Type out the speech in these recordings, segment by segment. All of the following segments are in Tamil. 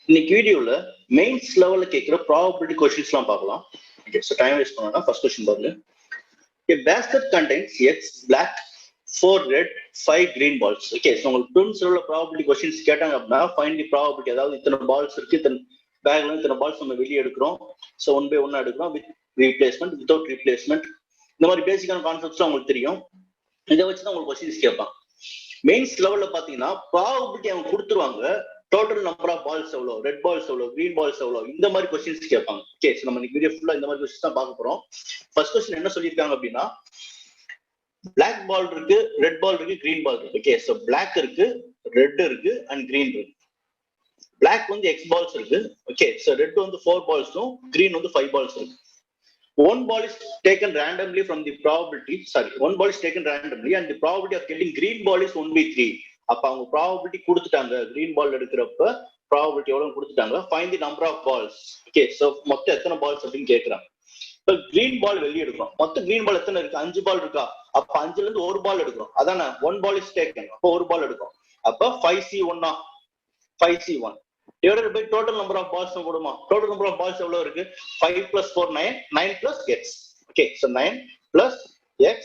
இன்னைக்கு வீடியோல மெயின்ஸ் லெவல்ல கேட்கிற ப்ராபபிலிட்டி கொஸ்டின்ஸ்லாம் பார்க்கலாம். ஓகே, ஸோ டைம் வேஸ்ட் பண்ணா ஃபர்ஸ்ட் கொஸ்டின் பாருங்க. A basket contains X black, 4 red, 5 green balls. Okay, so உங்களுக்கு ட்வின்ஸ் உள்ள ப்ராபபிலிட்டி கொஸ்டின்ஸ் கேட்டாங்க அப்படின்னா ஃபைண்ட் தி ப்ராபபிலிட்டி, அதாவது இத்தனை பால்ஸ் இருக்கு, இத்தனை பேக்ல இத்தனை பால்ஸ் நம்ம வெளியே எடுக்கிறோம், ஸோ 1 by 1 எடுக்கிறோம், வித் ரீப்ளேஸ்மெண்ட், வித்வுட் ரீப்ளேஸ்மெண்ட், இந்த மாதிரி பேசிக்கான கான்செப்ட்ஸ்லாம் உங்களுக்கு தெரியும். இதை வச்சு தான் உங்களுக்கு கொஸ்டின்ஸ் கேட்பான். மெயின்ஸ் லெவல்ல பாத்தீங்கன்னா ப்ராபபிலிட்டி அவங்க கொடுத்துருவாங்க, டோட்டல் நம்பர் ஆஃப் பால்ஸ் எவ்வளோ, ரெட் பால்ஸ் எவ்வளோ, கிரீன் பால்ஸ் எவ்வளோ, இந்த மாதிரி கொஸ்டின்ஸ் கேட்பாங்க. ஓகே, நம்ம இன்னைக்கு வீடியோ ஃபுல்லா இந்த மாதிரி கொஸ்டின்ஸ் தான் பார்க்க போறோம். ஃபர்ஸ்ட் கொஸ்டின் என்ன சொல்லியிருக்காங்க அப்படின்னா, பிளாக் பால் இருக்கு, ரெட் பால் இருக்கு, கிரீன் பால் இருக்கு. ஓகே, ஸோ பிளாக் இருக்கு, ரெட் இருக்கு அண்ட் கிரீன் இருக்கு. பிளாக் வந்து எக்ஸ் பால்ஸ் இருக்கு. ஓகே, ஸோ ரெட் வந்து 4 பால்ஸும் கிரீன் வந்து 5 பால்ஸ் இருக்கு. One ball is taken randomly from the probability. Sorry, one ball is taken randomly and the probability of getting green ball is 1 by 3. அப்ப அவங்க ப்ராபபிலிட்டி கொடுத்துட்டாங்க, கிரீன் பால் எடுக்கிறப்ப ப்ராபபிலிட்டி எவ்வளவு கொடுத்துட்டாங்க, find the number of balls. Okay, so மொத்தம் எத்தனை பால்ஸ் அப்படின்னு கேட்கறாங்க. இப்ப கிரீன் பால் வெளியே எடுக்கிறோம், மொத்தம் கிரீன் பால் எத்தனை இருக்கு, 5 பால் இருக்கா, அப்ப 5ல இருந்து 1 பால் எடுக்கிறோம், அதானே 1 ball is taken, அப்ப 1 பால் எடுக்கும், அப்ப 5C1 5C1 divided by total number of balls போடுமா. total number of balls எவ்வளவு இருக்கு, 5 plus 4 9, 9 plus x. okay, so 9 plus x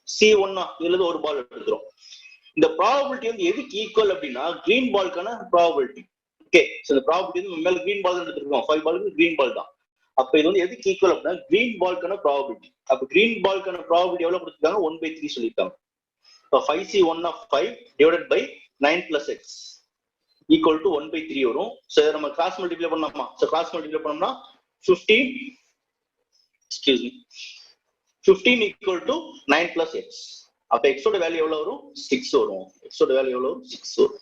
C1 இதுல இருந்து 1 பால் எடுக்கிறோம். இந்த ப்ராபபிலிட்டி வந்து எதுக்கு ஈக்குவல் அப்படின்னா கிரீன் பால்க்கான ப்ராபபிலிட்டி. ஓகே, சோ இந்த ப்ராபபிலிட்டி வந்து மேல கிரீன் பால் எடுத்துருக்கோம், 5 பாலுக்கு கிரீன் பால் தான். அப்ப இது வந்து எதுக்கு ஈக்குவல் அப்படின்னா கிரீன் பால்க்கான ப்ராபபிலிட்டி. அப்ப கிரீன் பால்க்கான ப்ராபபிலிட்டி எவ்வளவு கொடுத்துருக்காங்க, 1 by 3 சொல்லியிருக்காங்க. இப்போ 5C1 of 5 divided by 9 plus x equal to 1 by 3 வரும். சோ இத நம்ம கிராஸ் மல்டிப்ளை பண்ணலாமா. சோ கிராஸ் மல்டிப்ளை பண்ணோம்னா 15 equal to 9 plus x. அப்ப x ஓட வேல்யூ எவ்வளவு வரும், 6 வரும். x ஓட வேல்யூ எவ்வளவு வரும், 6 வரும்.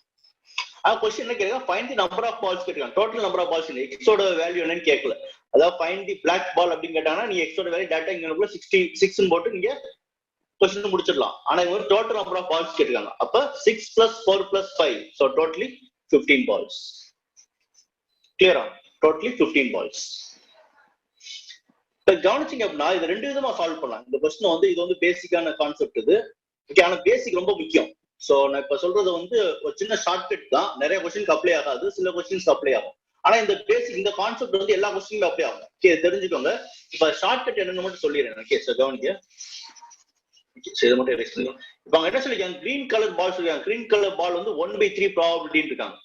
क्वेश्चन என்ன கேக்குறாங்க, find the number of balls கேக்குறாங்க. டோட்டல் நம்பர் ஆஃப் பால்ஸ் இல்ல, x ஓட வேல்யூ என்னன்னு கேட்கல. அதாவது ஃபைண்ட் தி பிளாக் பால் அப்படின்னு கேட்டாங்கன்னா நீங்க x ஓட வேல்யூ டைரக்டா இங்க 6 ன்னு போட்டு நீங்க क्वेश्चन முடிச்சிடலாம். ஆனா இவங்க டோட்டல் நம்பர் ஆஃப் பால்ஸ் கேக்குறாங்க. அப்ப 6 plus 4 plus 5, so totally 15 balls. clear ah, totally 15 balls. இப்ப கவனிச்சீங்க அப்படின்னா இது ரெண்டு விதமா சால்வ் பண்ணலாம். இந்த क्वेश्चन வந்து இது வந்து பேசிக்கான கான்செப்ட் இது. ஓகே, ஆனா பேசிக் ரொம்ப முக்கியம். சோ நான் இப்ப சொல்றது வந்து ஒரு சின்ன ஷார்ட்கட் தான், நிறைய क्वेश्चनக்கு அப்ளை ஆகாது, சில क्वेश्चनக்கு அப்ளை ஆகும். ஆனா இந்த பேசிக் இந்த கான்செப்ட் வந்து எல்லா क्वेश्चनக்கும் அப்ளை ஆகும். ஓகே, தெரிஞ்சுக்கோங்க. இப்ப ஷார்ட்கட் என்னன்னு மட்டும் சொல்லிடுறேன். ஓகே, சோ கவனிங்க. இதை மட்டும் எரேஸ் பண்ணிக்கலாம். இப்ப அவங்க என்ன சொல்லிருக்காங்க, கிரீன் கலர் பால் சொல்லிருக்காங்க. கிரீன் கலர் பால் வந்து 1 by 3 ப்ராபபிலிட்டி இருக்காங்க.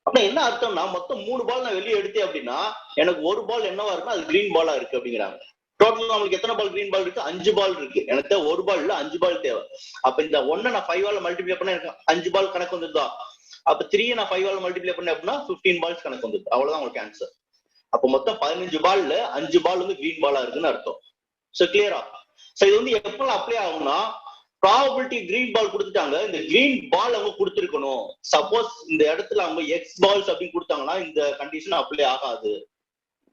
அப்ப என்ன அர்த்தம்னா மொத்தம் 3 பால் நான் வெளியே எடுத்தேன் அப்படின்னா எனக்கு ஒரு பால் என்னவா இருக்குன்னா அது கிரீன் பாலா இருக்கு அப்படிங்கிறாங்க. டோட்டல் நம்மளுக்கு எத்தனை பால் கிரீன் பால் இருக்கு, 5 பால் இருக்கு. எனக்கு ஒரு பால் இல்ல 5 பால் தேவை. அப்ப இந்த 1 நான் 5 ஆல மல்டிப்ளை பண்ணா எனக்கு 5 பால் கணக்கு வந்துருதா. அப்ப 3 நான் 5 ஆல மல்டிப்ளை பண்ணேன் அப்படின்னா 15 பால்ஸ் கணக்கு வந்துருது. அவ்வளவுதான் உங்களுக்கு ஆன்சர். அப்ப மொத்தம் 15 பால்ல 5 பால் வந்து கிரீன் பாலா இருக்குன்னு அர்த்தம். சோ கிளியரா. சோ இது வந்து எப்பெல்லாம் அப்ளை ஆகும்னா ப்ராபபிலிட்டி கிரீன் பால் கொடுத்துட்டாங்க, இந்த கிரீன் பால் அவங்க கொடுத்துருக்கணும். சப்போஸ் இந்த இடத்துல அவங்க எக்ஸ் பால்ஸ் அப்படின்னு கொடுத்தாங்கன்னா இந்த கண்டிஷன் அப்ளை ஆகாது.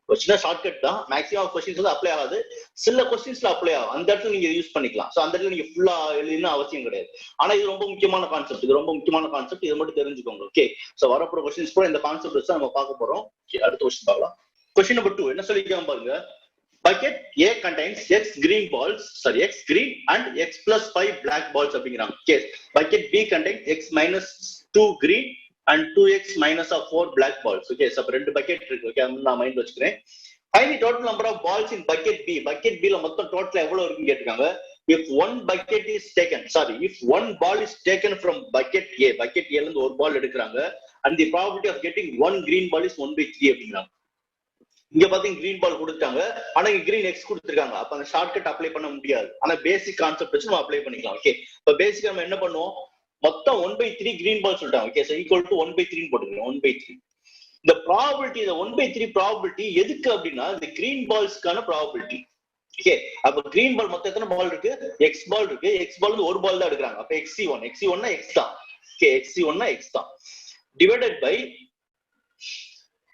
சின்ன ஷார்ட்கட் தான், மேக்ஸிமம் क्वेश्चंस வந்து அப்ளை ஆகாது, சில क्वेश्चंसல அப்ளை ஆகும். அந்த இடத்துல நீங்க யூஸ் பண்ணிக்கலாம். சோ அந்த இடத்துல நீங்க ஃபுல்லா எழுதணும் அவசியம் கிடையாது. ஆனா இது ரொம்ப முக்கியமான கான்செப்ட், இது ரொம்ப முக்கியமான கான்செப்ட், இதை மட்டும் தெரிஞ்சுக்கோங்க. ஓகே, சோ வரப்போற क्वेश्चंस கூட இந்த கான்செப்ட் வச்சு நம்ம பார்க்க போறோம். அடுத்த क्वेश्चन பார்க்கலாம். क्वेश्चन நம்பர் 2 என்ன சொல்லிருக்காங்க பாருங்க. Bucket A contains X green balls, sorry, X green and X plus 5 black balls அப்படிங்கிறாங்க. Okay. Bucket B contains X minus 2 green and 2X minus of 4 black balls. Okay, so ரெண்டு பக்கெட் இருக்கு. ஓகே, நான் மைண்ட்ல வச்சுக்கிறேன். Find the total number of balls in bucket B. Bucket B ல மொத்தம் டோட்டல் எவ்வளவு இருக்குன்னு கேட்டிருக்காங்க. If one bucket is taken, sorry, if one ball is taken from bucket A, bucket A ல இருந்து ஒரு பால் எடுக்கறாங்க and the probability of getting one green ball is 1 by 3 அப்படிங்கிறாங்க. இங்க பாத்தீங்க கிரீன் பால் கொடுத்தாங்க, ஆனா இங்க கிரீன் எக்ஸ் கொடுத்துருக்காங்க. அப்ப அந்த ஷார்ட்கட் அப்ளை பண்ண முடியாது. ஆனா பேசிக் கான்செப்ட் வச்சு நம்ம அப்ளை பண்ணிக்கலாம். ஓகே, இப்ப பேசிக்கா நம்ம என்ன பண்ணுவோம், மொத்தம் 1 by 3 கிரீன் பால் சொல்லிட்டாங்க. Okay, so equal to 1 by 3 போட்டுக்கலாம். 1 by 3 இந்த ப்ராபபிலிட்டி, இந்த 1 by 3 ப்ராபபிலிட்டி எதுக்கு அப்படின்னா இந்த கிரீன் பால்ஸ்க்கான ப்ராபபிலிட்டி. ஓகே, அப்ப கிரீன் பால் மொத்தம் எத்தனை பால் இருக்கு, எக்ஸ் பால் இருக்கு. எக்ஸ் பால் வந்து ஒரு பால் தான் எடுக்கிறாங்க. அப்ப XC1 னா எக்ஸ் தான். ஓகே, XC1 னா எக்ஸ் தான் டிவைடட் பை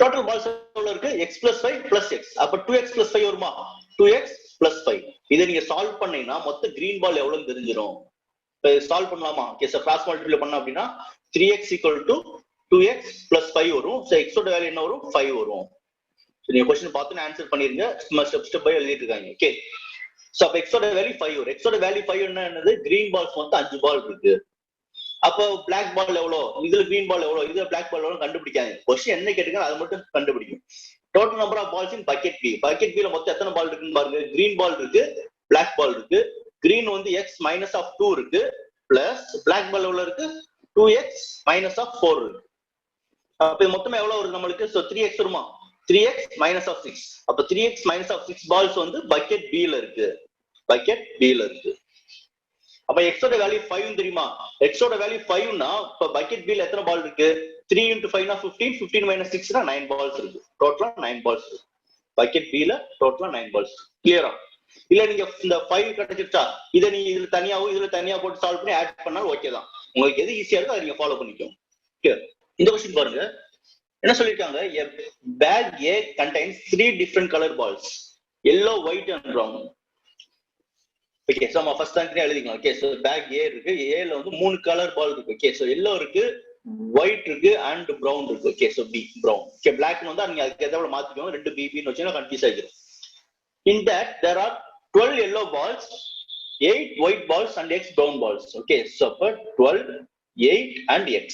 டோட்டல் பால்ஸ் எவ்வளவு இருக்கு, x plus 5 plus x. அப்ப 2x plus 5 வருமா, 2x plus 5. இதை நீங்க சால்வ் பண்ணீங்கன்னா மொத்த கிரீன் பால் எவ்வளவு தெரிஞ்சிடும். சால்வ் பண்ணலாமா. ஓகே, சோ கிராஸ் மல்டிப்ளை பண்ணா அப்படின்னா 3x equal to 2x plus 5 வரும். சோ x ஓட வேல்யூ என்ன வரும், 5 வரும். நீங்க क्वेश्चन பார்த்து ஆன்சர் பண்ணிருங்க, ஸ்டெப் பை எழுதிட்டு இருக்காங்க. ஓகே, சோ அப்ப x ஓட வேல்யூ 5 வரும். x ஓட வேல்யூ 5 என்னது, கிரீன் பால்ஸ் மொத்தம் 5 பால் இருக்கு. அப்போ பிளாக் பால் எவ்வளோ, இதுல கிரீன் பால் எவ்வளோ, இதுல பிளாக் பால் எவ்வளோ கண்டுபிடிக்காது. கொஸ்டின் என்ன கேட்டுங்க அது மட்டும் கண்டுபிடிக்கும். Total number of balls in bucket B. Bucket பில மொத்தம் எத்தனை பால் இருக்குன்னு பாருங்க. கிரீன் பால் இருக்கு, பிளாக் பால் இருக்கு. கிரீன் வந்து எக்ஸ் மைனஸ் ஆஃப் 2 இருக்கு, பிளஸ் பிளாக் பால் எவ்வளவு இருக்கு 2x மைனஸ் ஆஃப் 4 இருக்கு. அப்ப மொத்தமா எவ்வளவு வருது நம்மளுக்கு? சோ 3x வருமா, 3x மைனஸ் ஆஃப் 6. அப்ப 3x மைனஸ் ஆஃப் 6 பால்ஸ் வந்து பக்கெட் B ல இருக்கு, பக்கெட் B ல இருக்கு. அப்ப x ஓட வேல்யூ 5 தெரியுமா? x ஓட வேல்யூ 5 னா இப்ப பக்கெட் B ல எத்தனை பால் இருக்கு? 3 into 5 னா 15, 15 minus 6 னா 9 பால்ஸ் இருக்கு. டோட்டலா 9 பால்ஸ் இருக்கு. பக்கெட் B ல டோட்டலா 9 பால்ஸ். கிளியரா? இல்ல நீங்க இந்த 5 கிடைச்சிட்டா இதை நீங்க இதுல தனியாவும் இதுல தனியா போட்டு சால்வ் பண்ணி ஆட் பண்ணாலும் ஓகே தான். உங்களுக்கு எது ஈஸியா இருக்கோ அதை நீங்க ஃபாலோ பண்ணிக்கோங்க. இந்த क्वेश्चन பாருங்க, என்ன சொல்லிருக்காங்க? a bag A contains 3 different color balls, yellow, white and brown. Okay, so நம்ம ஃபர்ஸ்ட் தான் எழுதிக்கலாம். ஓகே, சோ பேக் A இருக்கு, A ல வந்து 3 கலர் பால் இருக்கு. ஓகே, சோ yellow இருக்கு, white இருக்கு and brown இருக்கு. Okay, so B brown. Okay, black வந்து நீங்க அதுக்கு ஏதாவது மாத்திக்கோங்க. 2 B ன்னு வச்சீங்கன்னா கன்ஃபியூஸ் ஆகிடும். In that there are 12 yellow balls, 8 white balls and X brown balls. Okay, so for 12, 8 and X.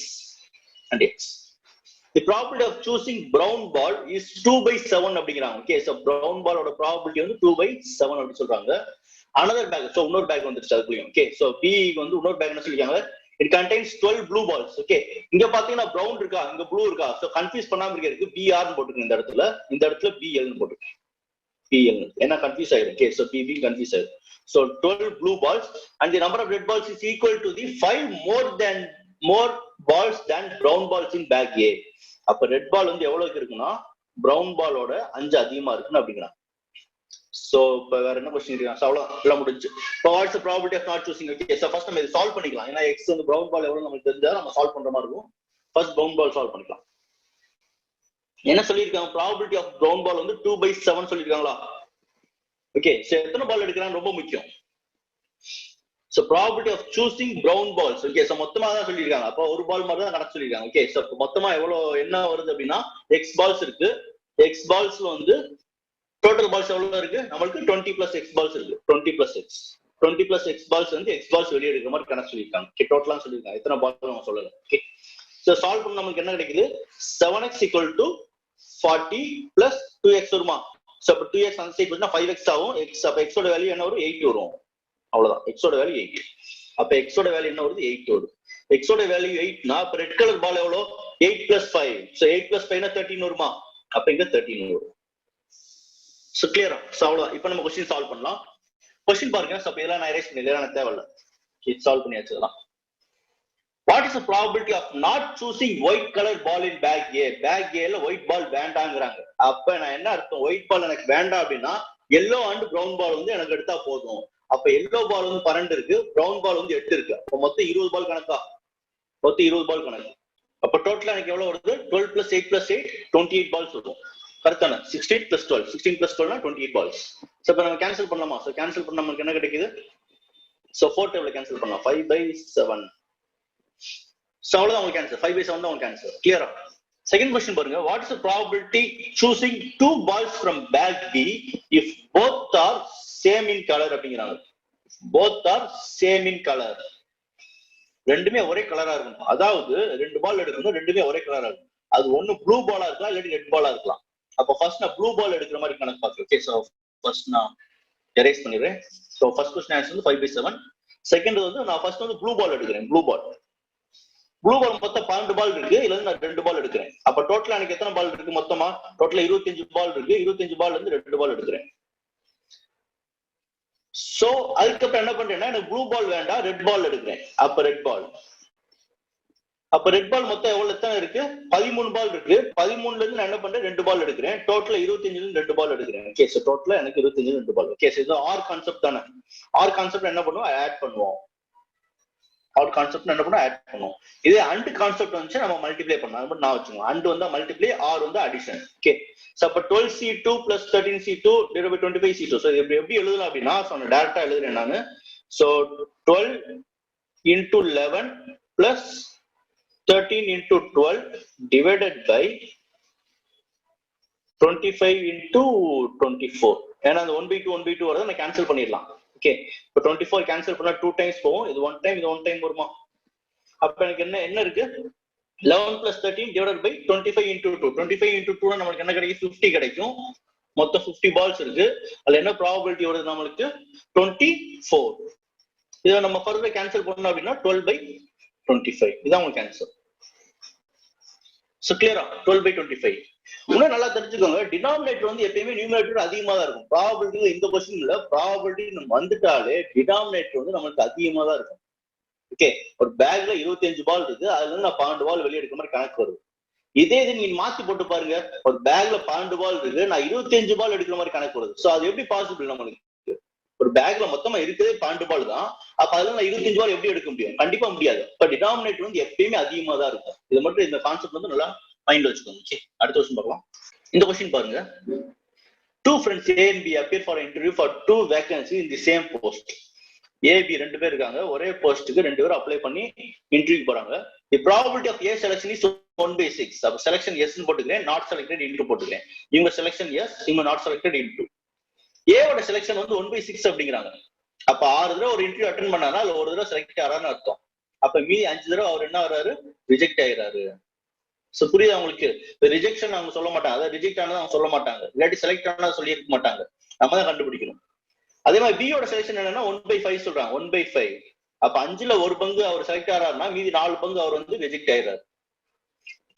The probability of choosing brown ball is 2/7 அப்படிங்கிறாங்க. Okay, so brown ball ஓட probability வந்து 2/7 அப்படி சொல்றாங்க. Another bag, so இன்னொரு பேக் வந்துருச்சு அதுக்குள்ளயும். Okay, so B வந்து இன்னொரு பேக் என்ன சொல்லிருக்காங்க? It contains 12 blue balls. Okay, இங்க பாத்தீங்கன்னா brown இருக்கா, இங்க blue இருக்கா? So கன்ஃபியூஸ் பண்ணாம இருக்கிறதுக்கு BR ன்னு போட்டுருங்க. இந்த இடத்துல BL ன்னு போட்டுருங்க. PL ஏன்னா கன்ஃபியூஸ் ஆயிடும். Okay, so PB கன்ஃபியூஸ் ஆயிடும். So 12 blue balls and the number of red balls is equal to the 5 more balls than brown balls in bag A. அப்ப ரெட் பால் வந்து எவ்வளவுக்கு இருக்குன்னா பிரவுன் பாலோட 5 அதிகமா இருக்குன்னு அப்படிங்கிறாங்க. சோ இப்ப வேற என்ன क्वेश्चन இருக்கு? அவ்வளவு முடிஞ்சு. இப்போ what's the probability of not choosing? Okay, so first நம்ம இத சால்வ் பண்ணிக்கலாம். ஏன்னா x வந்து பிரவுன் பால் எவ்வளவு நமக்கு தெரிஞ்சா நம்ம சால்வ் பண்ற மாதிரி இருக்கும். ஃபர்ஸ்ட் பிரவுன் பால் சால்வ் பண்ணிக்கலாம். என்ன சொல்லிருக்காங்க? ப்ராபபிலிட்டி ஆஃப் பிரவுன் பால் வந்து 2/7 சொல்லிருக்காங்களா? ஓகே, சோ எத்தனை பால் எடுக்கறாங்க ரொம்ப முக்கியம். So probability of choosing brown balls. Okay, so மொத்தமா தான் சொல்லிருக்காங்க. அப்ப ஒரு பால் மாதிரி தான் கணக்கு சொல்லிருக்காங்க. ஓகே, சோ மொத்தமா எவ்வளவு என்ன வருது அப்படின்னா x பால்ஸ் இருக்கு. x பால்ஸ்ல வந்து டோட்டல் பால்ஸ் எவ்வளவு இருக்கு? நமக்கு 20 plus x பால்ஸ் இருக்கு. 20 plus x பால்ஸ் வந்து x பால்ஸ் வெளியே எடுக்கிற மாதிரி கணக்கு சொல்லிருக்காங்க. ஓகே, டோட்டலா சொல்லிருக்காங்க. எத்தனை பால் நம்ம சொல்லல. ஓகே, சோ சால்வ் பண்ண நமக்கு என்ன கிடைக்குது? 7x = 40 plus 2x வருமா? சோ அப்ப 2x அந்த சைடு போச்சுனா 5x ஆகும். x அப்ப x ஓட வேல்யூ என்ன வரும்? 8 வரும். அவ்வளவுதான், x ஓட வேல்யூ 8. அப்ப x ஓட வேல்யூ என்ன வருது? 8 வருது. x ஓட வேல்யூ 8 னா அப்ப ரெட் கலர் பால் எவ்வளவு? 8 plus 5. சோ 8 plus 5 னா 13 வருமா? அப்ப இங்க 13 வரும். சோ கிளியரா? சோ அவ்வளவுதான். இப்போ நம்ம क्वेश्चन சால்வ் பண்ணலாம். क्वेश्चन பாருங்க. சோ அப்ப இதெல்லாம் நான் எரேஸ் பண்ணிடலாம், எனக்கு தேவையில்லை. ஓகே, சால்வ் பண்ணியாச்சுலாம். What is the probability of not choosing white color ball in bag A? Bag A ல white ball வேண்டாம்ங்கறாங்க. அப்ப நான் என்ன அர்த்தம்? white ball எனக்கு வேண்டாம் அப்படின்னா yellow and brown ball வந்து எனக்கு எடுத்தா போதும். அப்ப yellow ball வந்து 12 இருக்கு, brown ball வந்து 8 இருக்கு. அப்ப மொத்தம் 20 பால் கணக்கா? மொத்தம் 20 பால் கணக்கு. அப்ப டோட்டலா எனக்கு எவ்வளவு வருது? 12 plus 8 plus 8 28 பால்ஸ் வரும். கரெக்டான? 16 plus 12, 16 plus 12 னா 28 பால்ஸ். சோ இப்ப நம்ம கேன்சல் பண்ணலாமா? சோ கேன்சல் பண்ணா நமக்கு என்ன கிடைக்குது? சோ 4 டேபிள்ல கேன்சல் பண்ணலாம். 5/7. சோ அவ்வளவுதான் உங்களுக்கு ஆன்சர். 5/7 தான் உங்களுக்கு ஆன்சர். கிளியரா? செகண்ட் क्वेश्चन பாருங்க. What is the probability choosing 2 balls from bag B if both are same in color அப்படிங்கறாங்க. both are same in color. ரெண்டுமே ஒரே கலரா இருக்கும். அதாவது ரெண்டு பால் எடுக்கணும், ரெண்டுமே ஒரே கலரா இருக்கும். அது ஒண்ணு ப்ளூ பாலா இருக்கலாம், இல்ல ரெட் பாலா இருக்கலாம். அப்ப ஃபர்ஸ்ட் நான் ப்ளூ பால் எடுக்கிற மாதிரி கணக்கு பாக்குறேன். ஓகே, சோ ஃபர்ஸ்ட் நான் எரேஸ் பண்ணிடுறேன். சோ ஃபர்ஸ்ட் क्वेश्चन ஆன்சர் வந்து 5/7. செகண்ட் வந்து நான் ஃபர்ஸ்ட் வந்து ப்ளூ பால் எடுக்கிறேன். ப்ளூ பால் மொத்தம் 12 பால் இருக்கு. இதுல இருந்து நான் 2 பால் எடுக்கிறேன். அப்ப டோட்டலா எனக்கு எத்தனை பால் இருக்கு? மொத்தமா டோட்டலா 25 பால் இருக்கு. 25 பால்ல இருந்து 2 பால் எடுக்கிறேன். சோ அதுக்கப்புறம் என்ன பண்றேன்னா எனக்கு ப்ளூ பால் வேண்டாம், ரெட் பால் எடுக்கிறேன். அப்ப ரெட் பால் மொத்தம் எவ்வளவு எத்தனை இருக்கு? 13 பால் இருக்கு. 13ல இருந்து நான் என்ன பண்றேன்? 2 பால் எடுக்கிறேன். டோட்டலா 25ல இருந்து 2 பால் எடுக்கிறேன். ஓகே, சோ டோட்டலா எனக்கு 25ல 2 பால். ஓகே, சோ இது ஆர் கான்செப்ட் தானே. ஆர் கான்செப்ட் என்ன பண்ணுவோம்? ஆட் பண்ணுவோம். ஆட் கான்செப்ட் என்ன பண்ணுவோம்? ஆட் பண்ணுவோம். இதே அண்ட் கான்செப்ட் வந்து நம்ம மல்டிப்ளை பண்ணலாம். அது மட்டும் நான் வச்சுக்கோங்க. அண்ட் வந்து மல்டிப்ளை, ஆர் வந்து அடிஷன். ஓகே, சோ அப்ப 12c2 plus 13c2 divided by 25c2. So இது எப்படி எழுதலாம் அப்படின்னா சொன்ன டைரக்டா எழுதுறேன் நானு. So 12 into 11 plus 13 into 12 divided by 25 into 24. ஏன்னா அந்த 1/2 வரதை நான் கேன்சல் பண்ணிடலாம். ஓகே, இப்போ 24 கேன்சல் பண்ணா 2 டைம்ஸ் போகும். இது 1 டைம், இது 1 டைம் வருமா? அப்ப எனக்கு என்ன இருக்கு 11 plus 13 divided by 25 into 2. 25 into 2 நமக்கு என்ன கிடைக்கும் 50 கிடைக்கும். மொத்தம் 50 பால்ஸ் இருக்கு. அதுல என்ன ப்ராபபிலிட்டி வருது நம்மளுக்கு 24. இதை நம்ம ஃபர்தர் கேன்சல் பண்ணோம் அப்படின்னா 12 by 25 இதான் உங்களுக்கு ஆன்சர். சோ கிளியரா 12 by 25. இன்னும் நல்லா தெரிஞ்சுக்கோங்க, டினாமினேட்டர் வந்து எப்பயுமே நியூமரேட்டர் அதிகமா தான் இருக்கும். ப்ராபபிலிட்டி இந்த கொஸ்டின்ல ப்ராபபிலிட்டி நம்ம வந்துட்டாலே டினாமினேட்டர் வந்து நம்மளுக்கு அதிகமா தான் இருக்கும். ஓகே, ஒரு பேக்ல 25 பால் இருக்கு, அதுல இருந்து நான் 12 பால் வெளியே எடுக்கிற மாதிரி கணக்கு வருது. இதே இது நீங்க மாத்தி போட்டு பாருங்க, ஒரு பேக்ல 12 பால் இருக்கு, நான் 25 பால் எடுக்கிற மாதிரி கணக்கு வருது. சோ அது எப்படி பாசிபிள்? நம்மளுக்கு ஒரு பேக்ல மொத்தமா இருக்கிறதே 12 பால் தான், அப்ப அதுல நான் 25 பால் எப்படி எடுக்க முடியும்? கண்டிப்பா முடியாது. இப்ப டினாமினேட்டர் வந்து எப்பயுமே அதிகமா தான் இருக்கும். இது மட்டும் இந்த கான்செப்ட் வந்து நல்லா மைண்ட்ல வச்சுக்கோங்க. ஓகே, அடுத்த கொஸ்டின் பார்க்கலாம். இந்த கொஸ்டின் பாருங்க. Two friends A and B appear for an interview for two vacancies in the same post. A, B ரெண்டு பேர் இருக்காங்க, ஒரே போஸ்ட்டுக்கு ரெண்டு பேரும் அப்ளை பண்ணி இன்டர்வியூ போறாங்க. The probability of A selection is 1/6. அப்ப செலக்ஷன் எஸ் போட்டுக்கிறேன், நாட் செலக்டட் இன்டு போட்டுக்கிறேன். இவங்க செலக்ஷன் எஸ், இவங்க நாட் செலக்டட் இன்டு. ஏவோட செலக்ஷன் வந்து 1/6 அப்படிங்கிறாங்க. அப்ப 6 தடவை ஒரு இன்டர்வியூ அட்டென்ட் பண்ணானா அதுல ஒரு தடவை செலக்ட் ஆறான்னு அர்த்தம். அப்ப மீதி 5 தடவை அவர் என்ன ஆறாரு? ரிஜெக்ட் ஆயிராரு. சோ புரியுது அவங்களுக்கு? ரிஜெக்ஷன் அவங்க சொல்ல மாட்டாங்க, அதாவது ரிஜெக்ட் ஆனது அவங்க சொல்ல மாட்டாங்க, இல்லாட்டி செலக்ட் ஆனது சொல்லி இருக்க மாட்டாங்க. நம்ம தான் கண்டுபிடிக்கணும். அதே மாதிரி பியோட செலக்ஷன் என்னன்னா 1/5 சொல்றாங்க. 1/5 அப்ப 5ல ஒரு பங்கு அவர் செலக்ட் ஆறாருன்னா மீதி 4 பங்கு அவர் வந்து ரிஜெக்ட் ஆயிராரு.